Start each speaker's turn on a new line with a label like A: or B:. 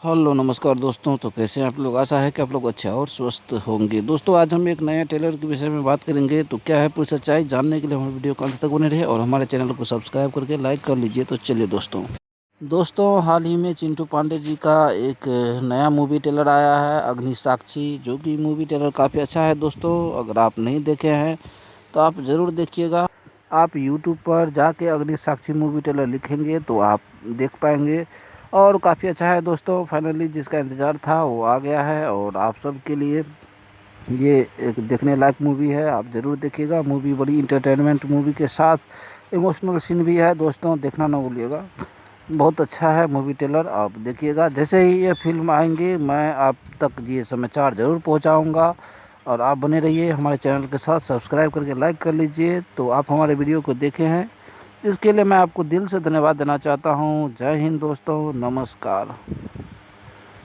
A: Hello नमस्कार दोस्तों। तो कैसे हैं आप लोग। आशा है कि आप लोग अच्छे और स्वस्थ होंगे। दोस्तों आज हम एक नए ट्रेलर के विषय में बात करेंगे। तो क्या है पूरी सच्चाई जानने के लिए हमारे वीडियो को अंत तक बने रहे और हमारे चैनल को सब्सक्राइब करके लाइक कर लीजिए। तो चलिए दोस्तों हाल ही में चिंटू पांडे जी का एक नया मूवी ट्रेलर आया है अग्नि साक्षी, जो कि मूवी ट्रेलर काफ़ी अच्छा है। दोस्तों अगर आप नहीं देखे हैं तो आप ज़रूर देखिएगा। आप यूट्यूब पर जाके अग्नि साक्षी मूवी ट्रेलर लिखेंगे तो आप देख पाएंगे और काफ़ी अच्छा है। दोस्तों फाइनली जिसका इंतज़ार था वो आ गया है और आप सब के लिए ये एक देखने लायक मूवी है। आप ज़रूर देखिएगा। मूवी बड़ी इंटरटेनमेंट मूवी के साथ इमोशनल सीन भी है। दोस्तों देखना ना भूलिएगा। बहुत अच्छा है मूवी ट्रेलर, आप देखिएगा। जैसे ही ये फिल्म आएंगे मैं आप तक ये समाचार ज़रूर पहुंचाऊंगा और आप बने रहिए हमारे चैनल के साथ। सब्सक्राइब करके लाइक कर लीजिए। तो आप हमारे वीडियो को देखे हैं इसके लिए मैं आपको दिल से धन्यवाद देना चाहता हूं। जय हिंद दोस्तों, नमस्कार।